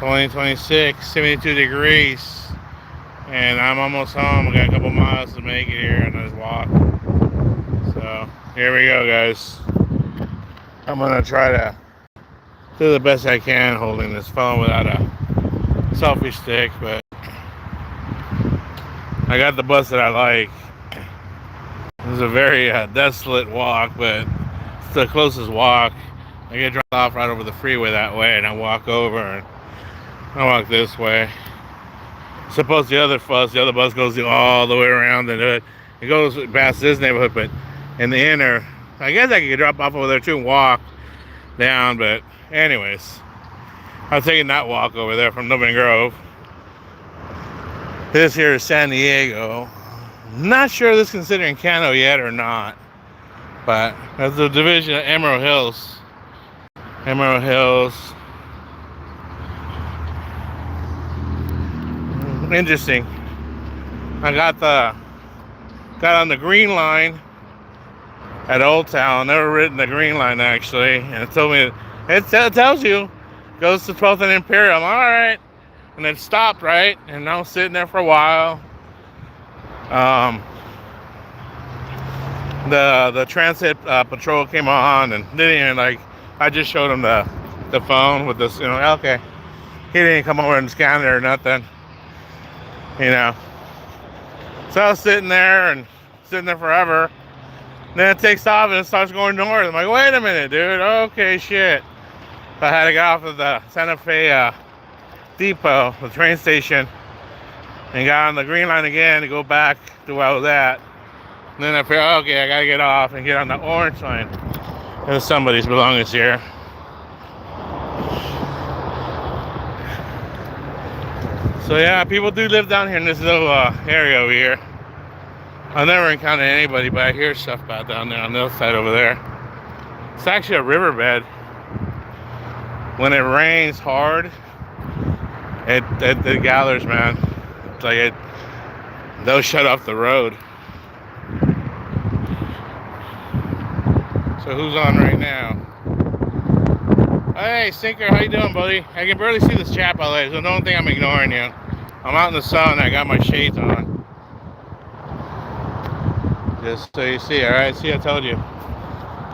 2026, 72 degrees, and I'm almost home. I got a couple miles to make it here on this walk. So here we go, guys. I'm gonna try to do the best I can holding this phone without a selfie stick, but I got the bus that I like. This is a very desolate walk, but it's the closest walk. I get dropped off right over the freeway that way, and I walk over and I walk this way. Suppose the other bus goes all the way around and it goes past this neighborhood, but in the inner, I guess I could drop off over there too and walk down, but anyways, I'm taking that walk over there from Dublin Grove. This here is San Diego. Not sure this is considered Cano yet or not, but that's the division of Emerald Hills. Emerald Hills. Interesting. I got on the green line at Old Town. Never ridden the green line actually, and it told me it tells you goes to 12th and Imperial. I'm all right, and it stopped right, and I was sitting there for a while. The transit patrol came on and didn't even I just showed him the phone with this, okay. He didn't come over and scan it or nothing, So I was sitting there forever. Then it takes off and it starts going north. I'm like, wait a minute, dude. Okay, shit. So I had to get off of the Santa Fe depot, the train station, and got on the green line again to go back to where I was at. And then I figured, okay, I gotta get off and get on the orange line. There's somebody's belongings here. So yeah, people do live down here in this little area over here. I've never encountered anybody, but I hear stuff about down there on the other side over there. It's actually a riverbed. When it rains hard, it gathers, man. It's like they'll shut off the road. So who's on right now? Hey, Stinker, how you doing, buddy? I can barely see this chat, by the way, so don't think I'm ignoring you. I'm out in the sun. I got my shades on. Just so you see, all right? See, I told you.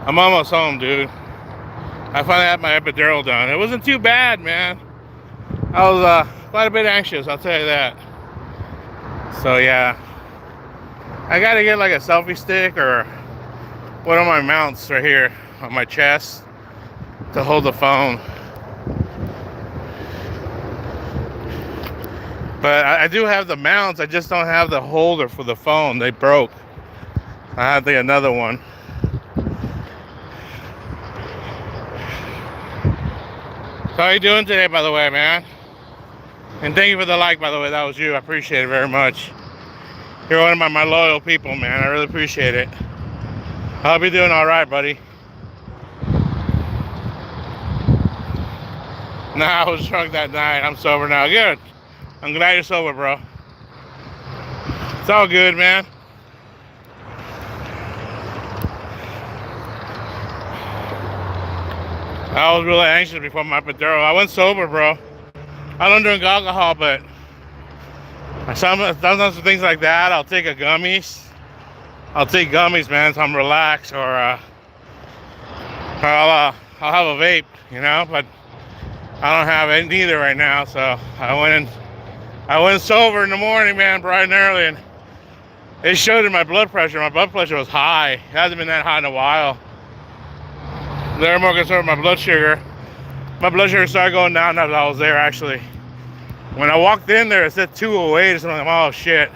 I'm almost home, dude. I finally had my epidural done. It wasn't too bad, man. I was quite a bit anxious, I'll tell you that. So yeah, I gotta get like a selfie stick or one of my mounts right here on my chest to hold the phone. But I do have the mounts, I just don't have the holder for the phone. They broke. I have to get another one. How are you doing today, by the way, man? And thank you for the like, by the way. That was you. I appreciate it very much. You're one of my loyal people, man. I really appreciate it. I'll be doing all right, buddy. Nah, I was drunk that night. I'm sober now. Good. I'm glad you're sober, bro. It's all good, man. I was really anxious before my epidural. I went sober, bro. I don't drink alcohol, but sometimes for things like that, I'll take gummies. I'll take gummies, man, so I'm relaxed, or I'll have a vape, but I don't have it neither right now. So I went sober in the morning, man, bright and early, and it showed in my blood pressure. My blood pressure was high. It hasn't been that high in a while. They were more concerned with my blood sugar. My blood sugar started going down as I was there, actually. When I walked in there, it said 208 or something. Oh, shit.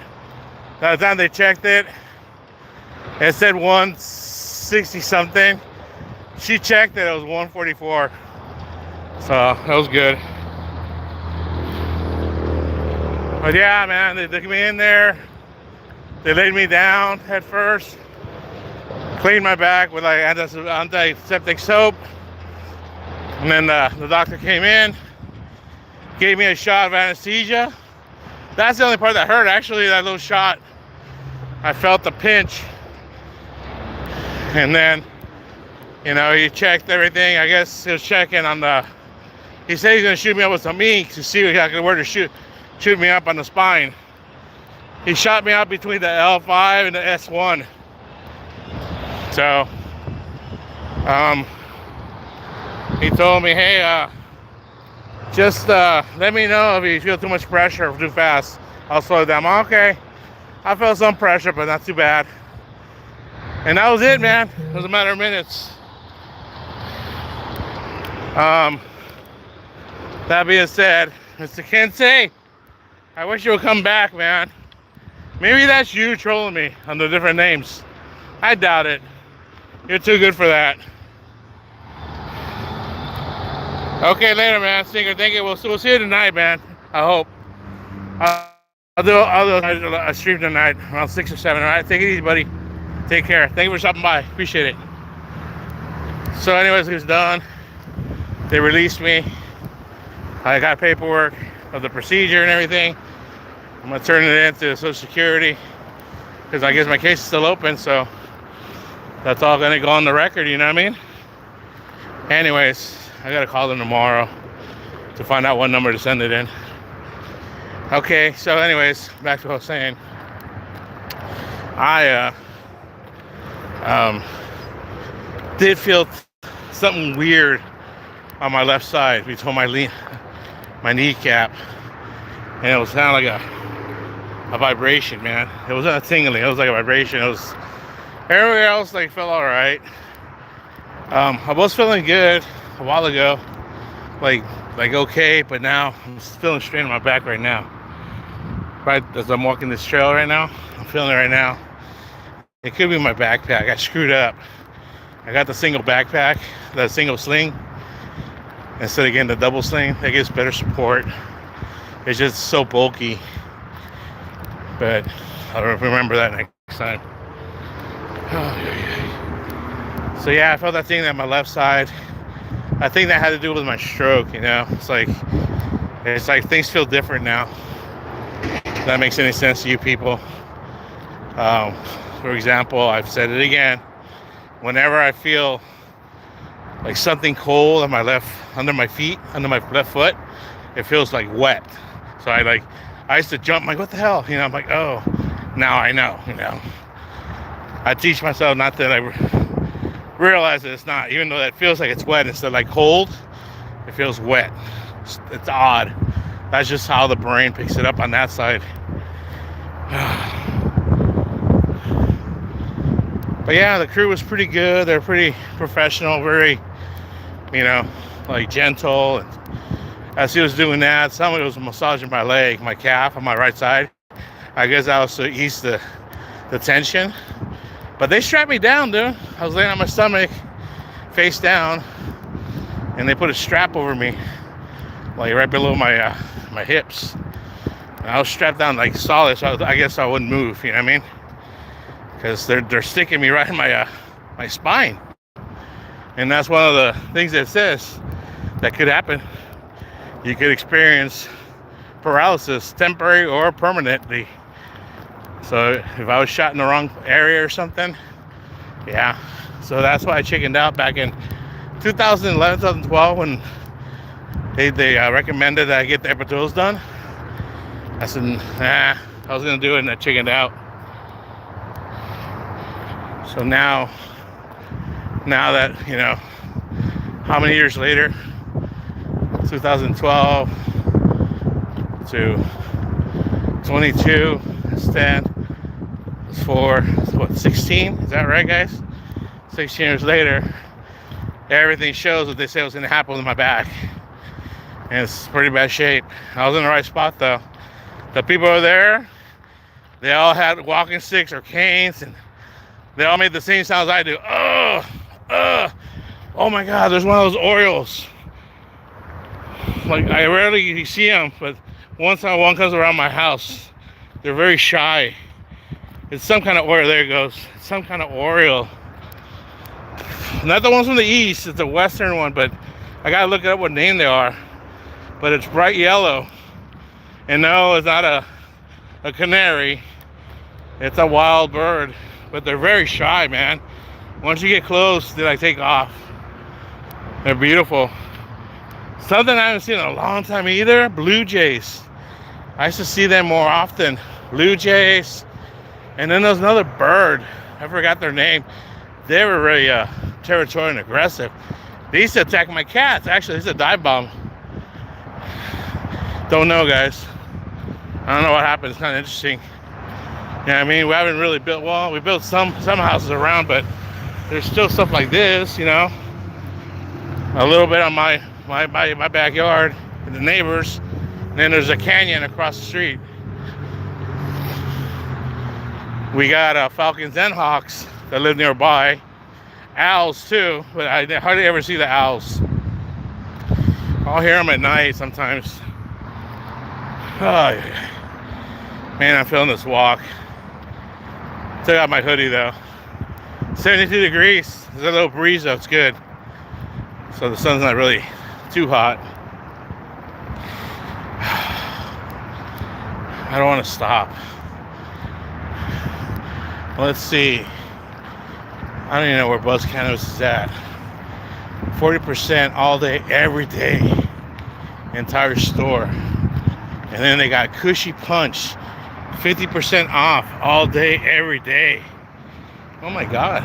By the time they checked it, it said 160 something. She checked it, it was 144. So that was good. But yeah, man, they took me in there. They laid me down at first. Cleaned my back with like antiseptic soap. And then the doctor came in, gave me a shot of anesthesia. That's the only part that hurt, actually, that little shot. I felt the pinch. And then, he checked everything. I guess he was checking on the He said he's gonna shoot me up with some ink to see where to shoot me up on the spine. He shot me out between the L5 and the S1. So, he told me, hey, just let me know if you feel too much pressure or too fast. I'll slow it down. Okay, I felt some pressure, but not too bad. And that was it, man. It was a matter of minutes. That being said, Mr. Kensei, I wish you would come back, man. Maybe that's you trolling me under different names. I doubt it. You're too good for that. Okay, later, man. Stinker, thank you. We'll see you tonight, man. I hope. I'll do a stream tonight around 6 or 7. All right, take it easy, buddy. Take care. Thank you for stopping by. Appreciate it. So, anyways, it was done. They released me. I got paperwork of the procedure and everything. I'm gonna turn it into Social Security because I guess my case is still open, so that's all gonna go on the record, you know what I mean? Anyways, I gotta call them tomorrow to find out what number to send it in. Okay, so anyways, back to what I was saying. I did feel something weird on my left side between my kneecap, and it was kind of like a vibration, man. It wasn't a tingling, it was like a vibration. It was everywhere else like felt all right. I was feeling good a while ago, like okay, but now I'm feeling strain in my back right now. Right as I'm walking this trail right now, I'm feeling it right now. It could be my backpack. I screwed up. I got the single backpack, the single sling, instead of getting the double sling. That gives better support. It's just so bulky. But I'll remember that next time. So yeah, I felt that thing on my left side. I think that had to do with my stroke, you know. It's like things feel different now. If that makes any sense to you people. For example, I've said it again. Whenever I feel like something cold on under my feet, under my left foot, it feels like wet. So I used to jump, I'm like, what the hell? You know, I'm like, oh, now I know, you know. I teach myself not that I realize that it's not, even though that feels like it's wet, instead of like cold, it feels wet. It's odd. That's just how the brain picks it up on that side. But yeah, the crew was pretty good. They're pretty professional, very, you know, like gentle. And as he was doing that, somebody was massaging my leg, my calf on my right side. I guess that was to ease the tension. But they strapped me down, dude. I was laying on my stomach, face down, and they put a strap over me, like right below my my hips. And I was strapped down like solid, so I guess I wouldn't move. You know what I mean? Because they're sticking me right in my spine, and that's one of the things that says that could happen. You could experience paralysis, temporary or permanently. So if I was shot in the wrong area or something, yeah. So that's why I chickened out back in 2011, 2012 when they recommended that I get the epidurals done. I said, nah, I was gonna do it and I chickened out. So now that, you know, how many years later, 2012 to 22, stand, 4, what, 16? Is that right, guys? 16 years later, everything shows what they say was going to happen with my back. And it's pretty bad shape. I was in the right spot, though. The people over there, they all had walking sticks or canes, and they all made the same sounds I do. Oh my God, there's one of those Orioles. Like, I rarely see them, but once one comes around my house, they're very shy. It's some kind of Oriole. There it goes. It's some kind of Oriole. Not the ones from the east, it's the western one, but I gotta look up what name they are. But it's bright yellow. And no, it's not a canary. It's a wild bird. But they're very shy, man. Once you get close, they like take off. They're beautiful. Something I haven't seen in a long time either, blue jays. I used to see them more often. Blue jays. And then there's another bird. I forgot their name. They were really territorial and aggressive. They used to attack my cats. Actually, it's a dive bomb. Don't know, guys. I don't know what happened. It's kind of interesting. Yeah, I mean, we haven't really built, well, we built some houses around, but there's still stuff like this, you know. A little bit on my backyard and the neighbors. And then there's a canyon across the street. We got falcons and hawks that live nearby. Owls too, but I hardly ever see the owls. I'll hear them at night sometimes. Oh, man, I'm feeling this walk. Took out my hoodie though. 72 degrees. There's a little breeze though, it's good. So the sun's not really too hot. I don't want to stop. Let's see. I don't even know where Buzz Cannabis is at. 40% all day, every day. Entire store. And then they got Cushy Punch. 50% off all day, every day. Oh my God.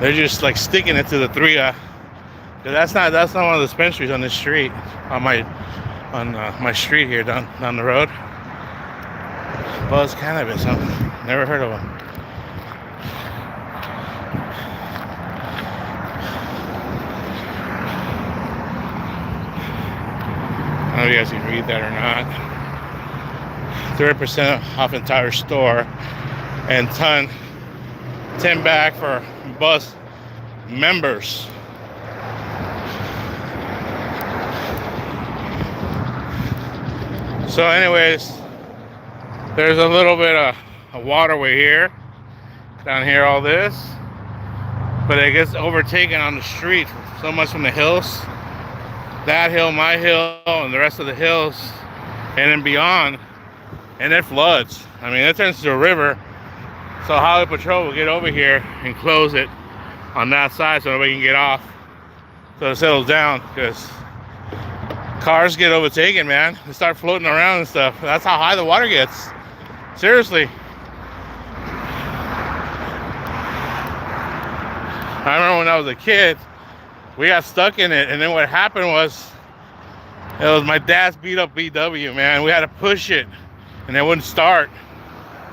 They're just like sticking it to the three. That's not one of the dispensaries on this street. On my street here down the road. Buzz Cannabis. Huh? Never heard of them. I don't know if you guys can read that or not. 30% off entire store and 10 back for Buzz members. So anyways, there's a little bit of a waterway here, down here, all this, but it gets overtaken on the street so much from the hills. That hill, my hill, and the rest of the hills, and then beyond, and it floods. I mean, it turns into a river. So Highway Patrol will get over here and close it on that side so nobody can get off, so it settles down, because cars get overtaken, man. They start floating around and stuff. That's how high the water gets. Seriously. I remember when I was a kid, we got stuck in it, and then what happened was, it was my dad's beat up VW, man. We had to push it, and it wouldn't start.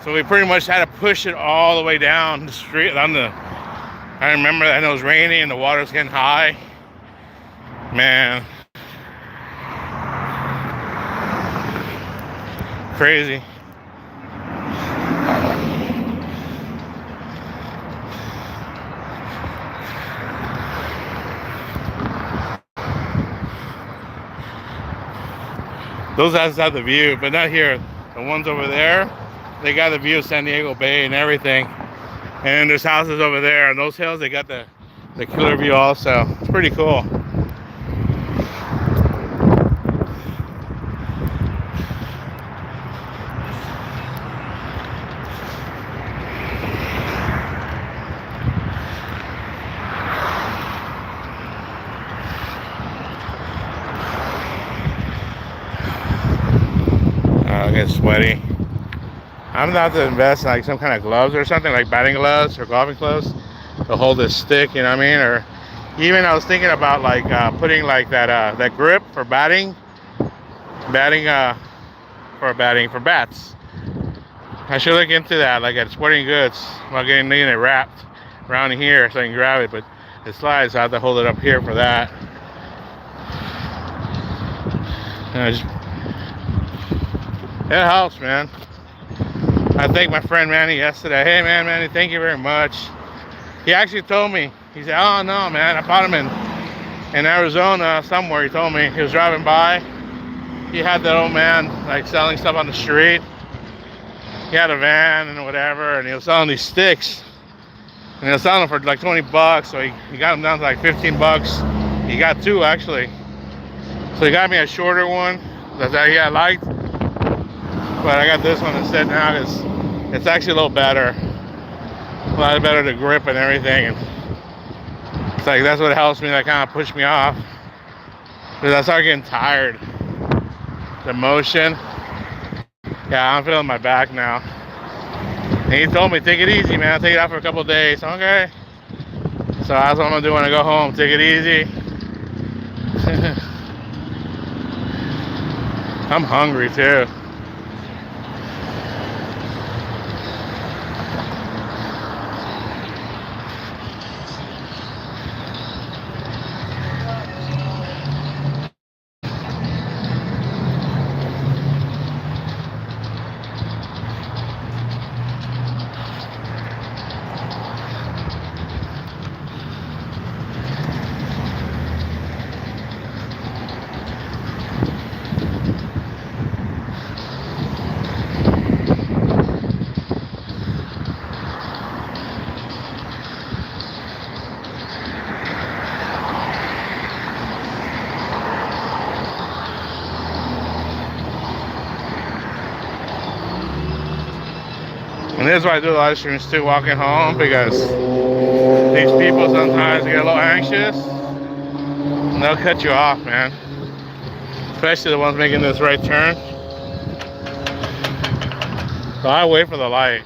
So we pretty much had to push it all the way down the street. I remember that it was raining and the water was getting high. Man. Crazy. Those houses have the view, but not here. The ones over there, they got the view of San Diego Bay and everything. And there's houses over there, and those hills, they got the killer view also. It's pretty cool. I get sweaty. I'm about to invest in like some kind of gloves or something, like batting gloves or golfing gloves to hold this stick, you know what I mean? Or even I was thinking about like putting like that grip for batting for bats. I should look into that, like at Sporting Goods, while getting it wrapped around here so I can grab it, but it slides, so I have to hold it up here for that. It helps, man. I thanked my friend Manny yesterday. Hey, man, Manny, thank you very much. He actually told me, he said, oh, no, man, I bought him in Arizona somewhere. He told me he was driving by. He had that old man, like, selling stuff on the street. He had a van and whatever, and he was selling these sticks. And he was selling them for like 20 bucks, so he got them down to like 15 bucks. He got two, actually. So he got me a shorter one that I liked. But I got this one instead now because it's actually a little better. A lot better to grip and everything. And it's like, that's what helps me, that kind of pushed me off. Because I started getting tired. The motion. Yeah, I'm feeling my back now. And he told me, take it easy, man. Take it out for a couple of days. Okay. So that's what I'm gonna do when I go home. Take it easy. I'm hungry too. And this is why I do live streams too, walking home, because these people sometimes get a little anxious and they'll cut you off, man. Especially the ones making this right turn. So I wait for the light.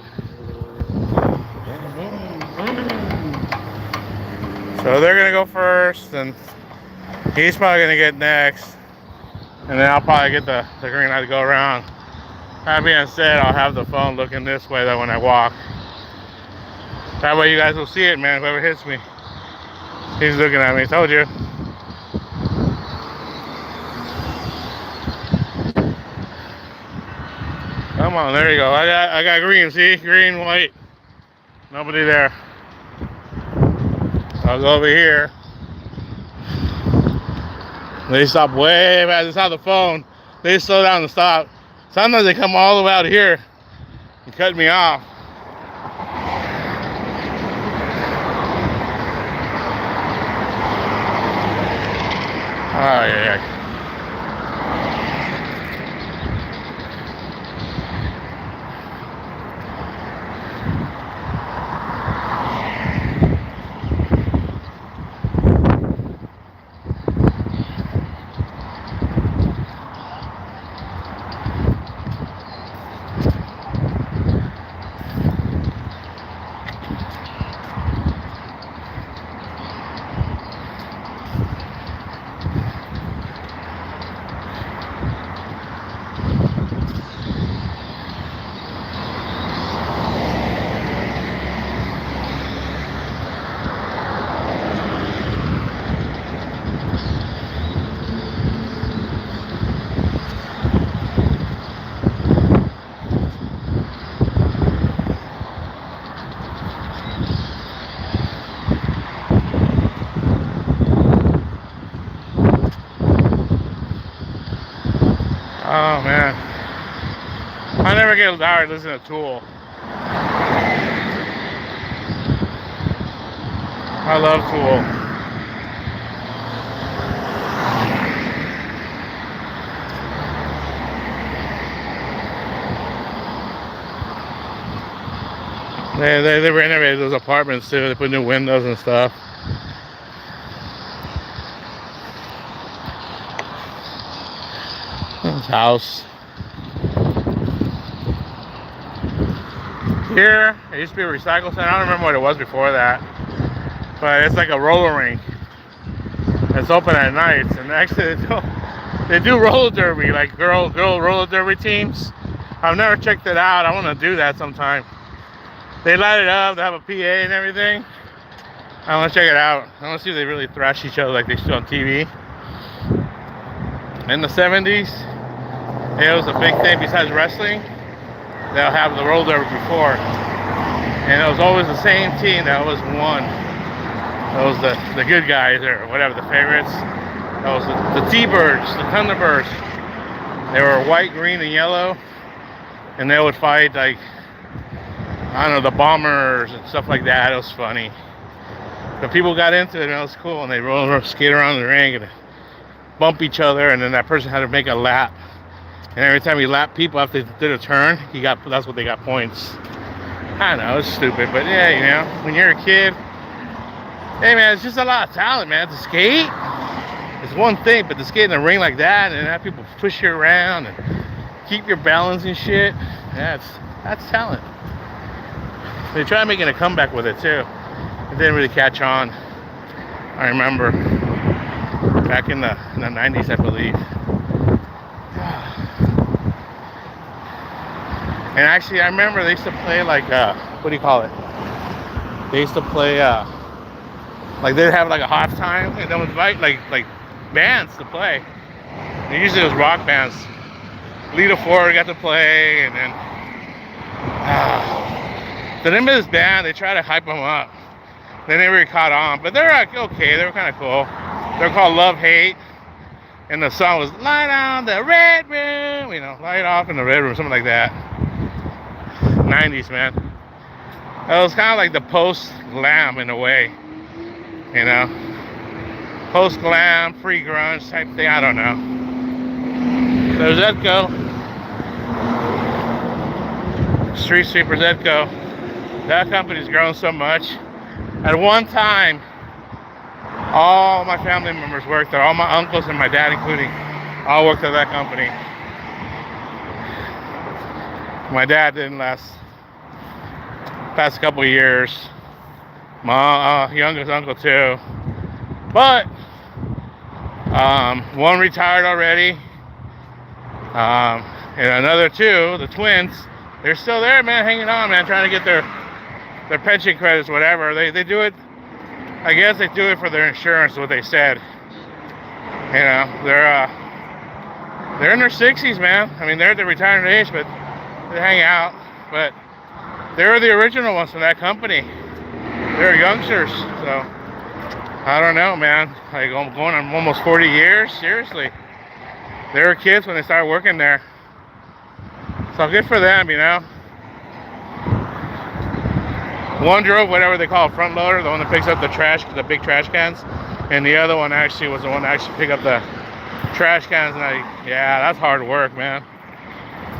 So they're gonna go first, and he's probably gonna get next, and then I'll probably get the green light to go around. That being said, I'll have the phone looking this way though when I walk. That way you guys will see it, man. Whoever hits me, he's looking at me. Told you. Come on, there you go. I got green. See, green, white. Nobody there. I'll go over here. They stop way back. This is how the phone. They slow down and stop. Sometimes they come all the way out here and cut me off. Oh, yeah. Oh man, I never get tired listening to Tool. I love Tool. They renovated those apartments too. They put new windows and stuff. This house. Here, it used to be a recycle center. I don't remember what it was before that. But it's like a roller rink. It's open at nights. And actually, they do roller derby, like girl roller derby teams. I've never checked it out. I want to do that sometime. They light it up. They have a PA and everything. I want to check it out. I want to see if they really thrash each other like they do on TV. In the 70s, it was a big thing besides wrestling. They'll have the roller derby before. And it was always the same team that always won. That was the good guys or whatever, the favorites. That was the T-Birds, the Thunderbirds. They were white, green, and yellow. And they would fight like, I don't know, the Bombers and stuff like that. It was funny. But people got into it and it was cool. And they skate around the ring and bump each other. And then that person had to make a lap. And every time he lapped people after they did a turn, that's what they got points. I know, it's stupid, but yeah, you know, when you're a kid, hey man, it's just a lot of talent, man. To skate, it's one thing, but to skate in a ring like that and have people push you around and keep your balance and shit, that's talent. They tried making a comeback with it too. It didn't really catch on. I remember back in the 90s, I believe. And actually, I remember they used to play like, what do you call it? They used to play, like they'd have like a halftime and then would invite like bands to play. And usually it was rock bands. Lita Ford got to play, and then the name of this band, they try to hype them up. They never really caught on, but they're like, okay, they were kind of cool. They're called Love Hate, and the song was Light on the Red Room, you know, light off in the red room, something like that. 90s, man. It was kind of like the post-glam in a way, you know. Post-glam, free grunge type thing, I don't know. There's Edco. Street Sweepers Edco. That company's grown so much. At one time, all my family members worked there. All my uncles and my dad including, all worked at that company. My dad didn't last past couple of years. My youngest uncle too. But one retired already. And another two, the twins, they're still there, man, hanging on, man, trying to get their pension credits, whatever. They do it, I guess they do it for their insurance, what they said. You know, they're in their 60s, man. I mean, they're at the retirement age, but they hang out. But they're the original ones from that company. They're youngsters, so I don't know, man. Like, I'm going on almost 40 years, seriously. They were kids when they started working there. So good for them, you know. One drove whatever they call a front loader, the one that picks up the trash, the big trash cans, and the other one actually was the one that actually picked up the trash cans. And yeah, that's hard work, man.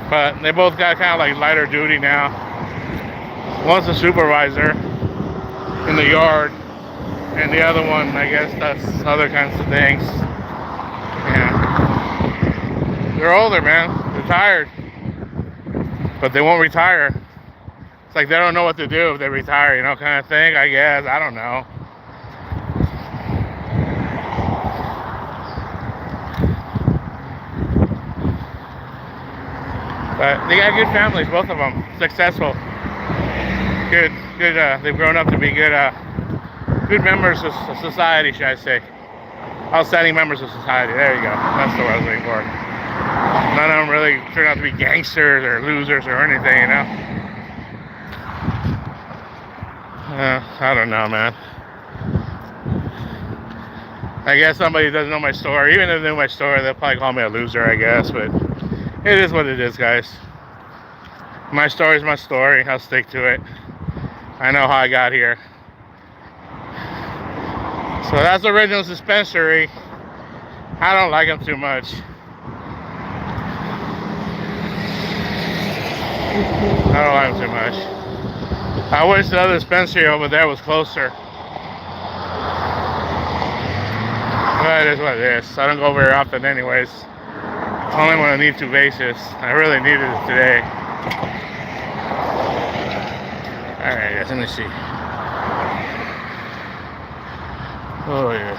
But they both got kind of like lighter duty now. One's a supervisor in the yard, and the other one, I guess, does other kinds of things. Yeah, they're older, man. They're tired, but they won't retire. It's like they don't know what to do if they retire, you know, kind of thing, I guess. I don't know. But they got good families, both of them. Successful. Good, they've grown up to be good members of society, should I say. Outstanding members of society. There you go. That's the word I was waiting for. None of them really turned out to be gangsters or losers or anything, you know. I don't know, man. I guess somebody doesn't know my story. Even if they know my story, they'll probably call me a loser, I guess. But it is what it is, guys. My story is my story. I'll stick to it. I know how I got here. So that's the original dispensary. I don't like them too much. I don't like them too much. I wish the other dispensary over there was closer. But it is what it is. I don't go very often anyways. Only when I need to basis. I really needed it today. Alright guys, let me see. Oh yeah.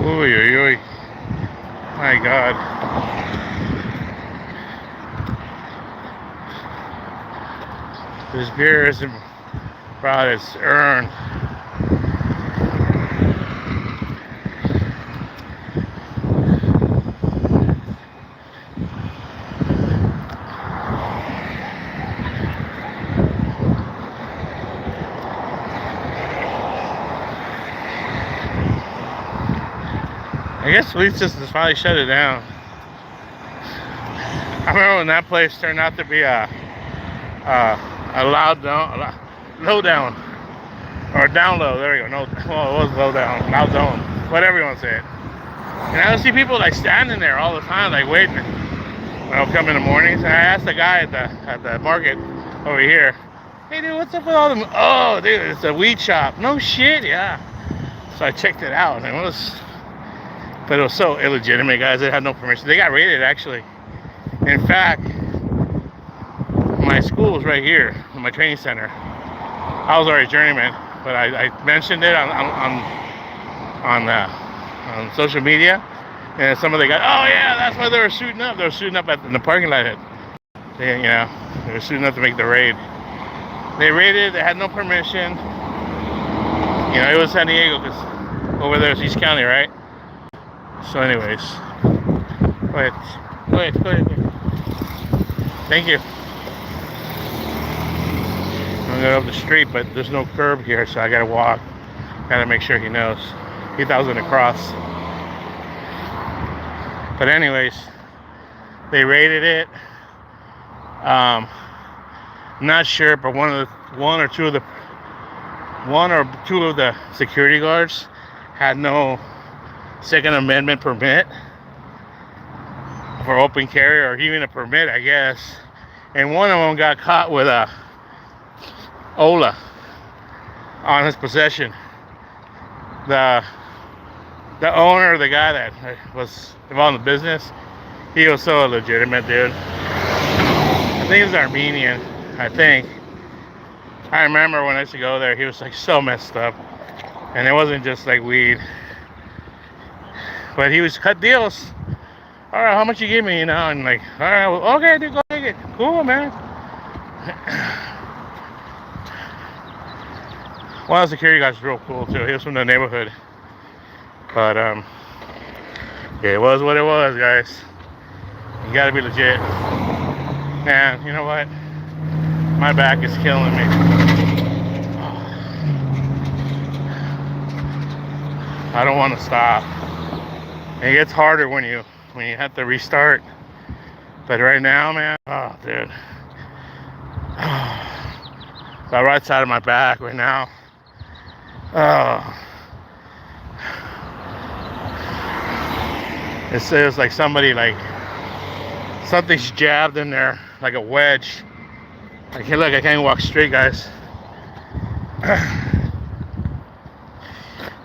Oy, oy, oy. My God. This beer isn't brought its urn. I guess police systems finally shut it down. I remember when that place turned out to be a loud low down. Or down low, there we go. No, well, it was low down, now zone. Whatever you want to say it. And I would see people like standing there all the time, like waiting when I would come in the mornings. And I asked the guy at the market over here, hey dude, what's up with all them? Oh dude, it's a weed shop. No shit, yeah. So I checked it out, and it was so illegitimate, guys. They had no permission. They got raided, actually. In fact, my school was right here, my training center. I was already a journeyman, but I mentioned it on social media, and some of the guys, oh yeah, that's why they were shooting up. They were shooting up in the parking lot. They were shooting up to make the raid. They raided. They had no permission. It was San Diego, because over there is East County, right? So anyways, go ahead. Thank you. I'm going up the street, but there's no curb here, so I gotta walk. Gotta make sure he knows. He thought I was gonna cross. But anyways, they raided it. Not sure, but one or two of the security guards had no Second Amendment permit for open carry, or even a permit, I guess. And one of them got caught with a Ola on his possession. The owner, the guy that was involved in the business, he was so illegitimate, dude. I think he was Armenian, I think. I remember when I used to go there, he was like so messed up. And it wasn't just like weed. But he was cut deals. All right, how much you give me, and like, all right, well, okay, dude, go take it. Cool, man. One of the security guys was real cool too. He was from the neighborhood. But yeah, it was what it was, guys. You gotta be legit. Man, you know what? My back is killing me. I don't want to stop. It gets harder when you have to restart. But right now, man, oh dude. The right side of my back right now. Oh. It feels like somebody's jabbed in there, like a wedge. Like, hey, look, I can't walk straight, guys.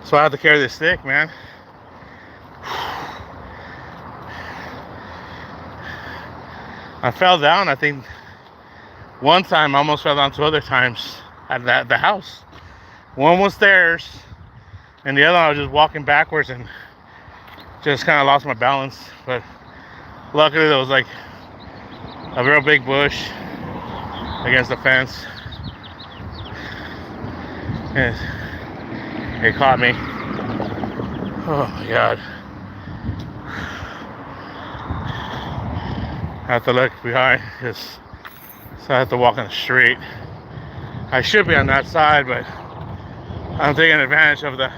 So I have to carry this stick, man. I fell down, I think, one time. I almost fell down 2 other times at the house. One was stairs, and the other one I was just walking backwards and just kind of lost my balance. But luckily there was like a real big bush against the fence, and it caught me. Oh my God. I have to look behind, so I have to walk on the street. I should be on that side, but I'm taking advantage of the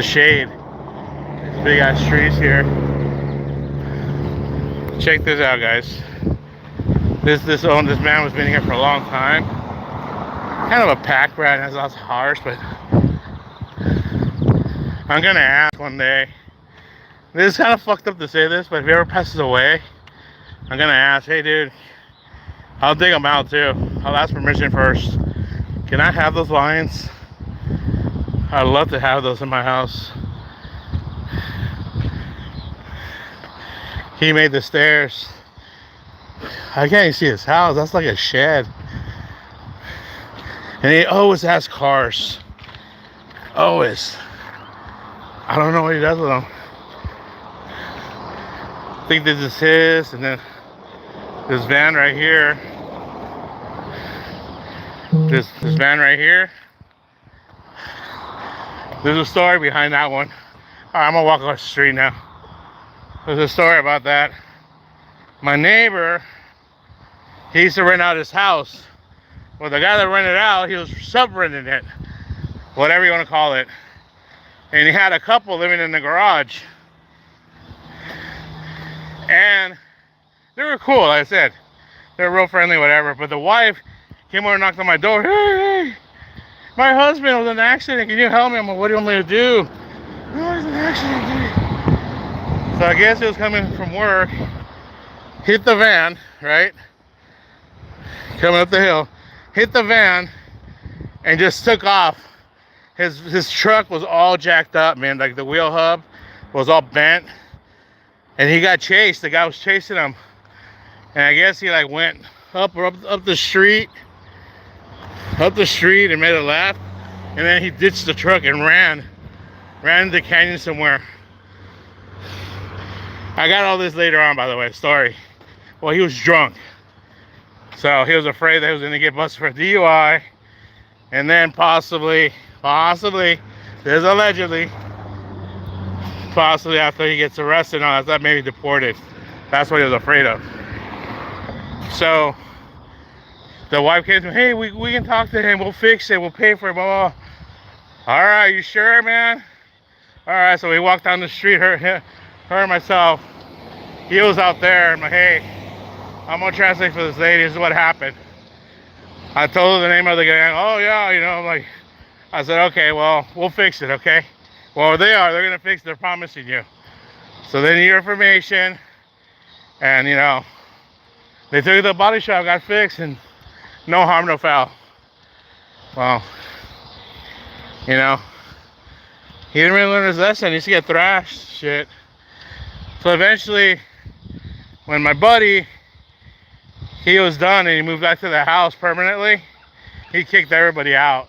shade. These big ass trees here. Check this out, guys. This man was been here for a long time. Kind of a pack rat, has lots of horse, but I'm gonna ask one day. This is kind of fucked up to say this, but if he ever passes away, I'm gonna ask, hey dude, I'll dig them out too. I'll ask permission first. Can I have those lions? I'd love to have those in my house. He made the stairs. I can't even see his house. That's like a shed. And he always has cars. Always. I don't know what he does with them. I think this is his, and then this van right here. This van right here. There's a story behind that one. Alright, I'm gonna walk across the street now. There's a story about that. My neighbor, he used to rent out his house. Well, the guy that rented out, he was sub-renting it. Whatever you want to call it. And he had a couple living in the garage. And they were cool, like I said. They were real friendly, whatever. But the wife came over and knocked on my door. Hey, my husband was in an accident. Can you help me? I'm like, what do you want me to do? No, he's in an accident. So I guess he was coming from work, hit the van, right? Coming up the hill, hit the van, and just took off. His truck was all jacked up, man. Like the wheel hub was all bent, and he got chased. The guy was chasing him, and I guess he like went up the street, and made a left, and then he ditched the truck and ran in the canyon somewhere. I got all this later on, by the way, story. Well, he was drunk, so he was afraid that he was gonna get busted for DUI, and then possibly, there's allegedly, possibly after he gets arrested and all that, maybe deported. That's what he was afraid of. So the wife came to me, hey, we can talk to him, we'll fix it, we'll pay for it, blah, blah. All right, you sure, man? All right, so we walked down the street, her and myself. He was out there. I'm like, hey, I'm gonna translate for this lady. This is what happened. I told her the name of the guy. Oh yeah, you know, I'm like, I said, okay, well, we'll fix it, okay? Well, they're gonna fix it, they're promising you. So they need your information, and you know, they took it to the body shop, got fixed, and no harm, no foul. Well, you know, he didn't really learn his lesson. He used to get thrashed, shit. So eventually, when my buddy, he was done and he moved back to the house permanently, he kicked everybody out.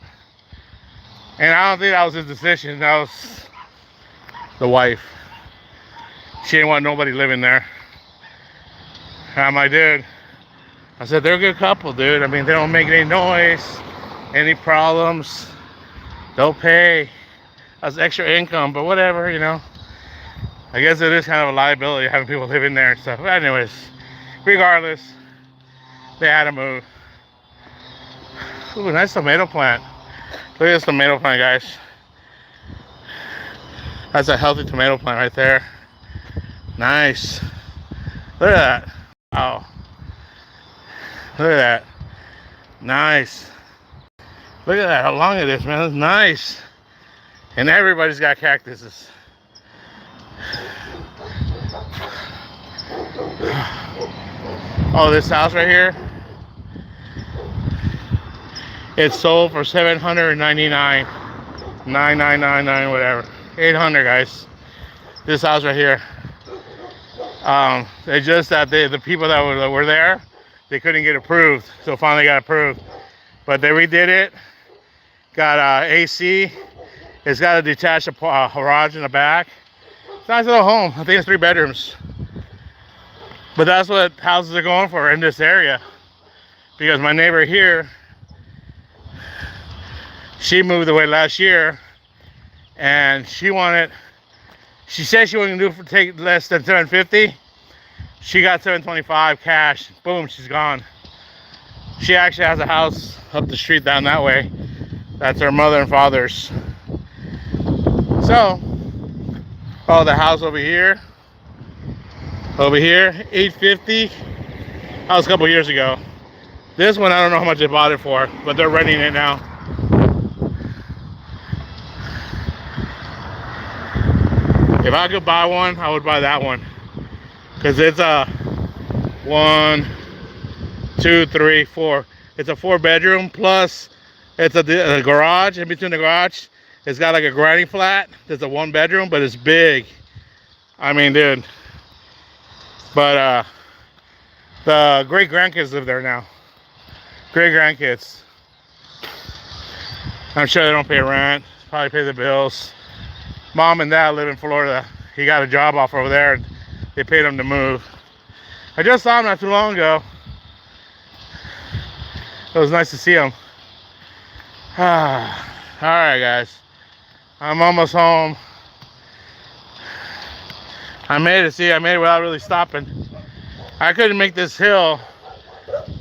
And I don't think that was his decision. That was the wife. She didn't want nobody living there. And I'm like, dude, I said, they're a good couple, dude. I mean, they don't make any noise, any problems. They'll pay as extra income, but whatever, you know. I guess it is kind of a liability having people live in there and stuff. But anyways, regardless, they had to move. Ooh, nice tomato plant. Look at this tomato plant, guys. That's a healthy tomato plant right there. Nice. Look at that. Wow. Look at that. Nice. Look at that. How long it is, man. That's nice. And everybody's got cactuses. Oh, this house right here, it's sold for $799, $999, whatever, $800, guys. This house right here. It's just that the people that were there, they couldn't get approved, so finally got approved. But they redid it. Got AC. It's got a detached garage in the back. It's a nice little home. I think it's 3 bedrooms. But that's what houses are going for in this area. Because my neighbor here, she moved away last year, and she said she wasn't going to take less than $750. She got $725 cash. Boom, she's gone. She actually has a house up the street down that way. That's her mother and father's. So, oh, the house over here, $850. That was a couple years ago. This one, I don't know how much they bought it for, but they're renting it now. If I could buy one, I would buy that one, because it's a 1, 2, 3, 4. It's a 4-bedroom, plus it's a garage. In between the garage, it's got like a granny flat. There's a 1-bedroom, but it's big. I mean, dude. But the great grandkids live there now. Great grandkids. I'm sure they don't pay rent. Probably pay the bills. Mom and dad live in Florida. He got a job offer over there, and they paid him to move. I just saw him not too long ago. It was nice to see him. All right, guys. I'm almost home. I made it without really stopping. I couldn't make this hill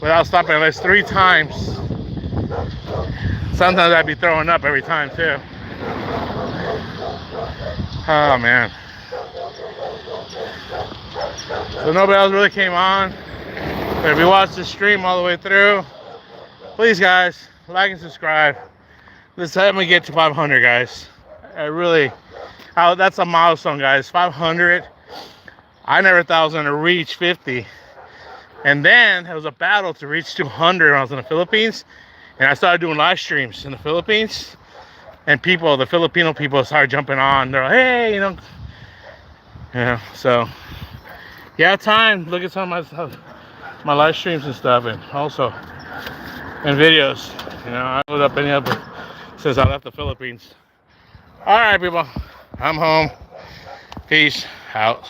without stopping at least 3 times. Sometimes I'd be throwing up every time too. Oh man. So nobody else really came on. But if you watch the stream all the way through, Please, guys, like and subscribe. Let's help me get to 500, guys. That's a milestone, guys. 500. I never thought I was gonna reach 50. And then it was a battle to reach 200 when I was in the Philippines. And I started doing live streams in the Philippines. And the Filipino people started jumping on. They're like, hey, so yeah, time. Look at some of my live streams and stuff, and also in videos. I put up any other since I left the Philippines. All right, people, I'm home. Peace out.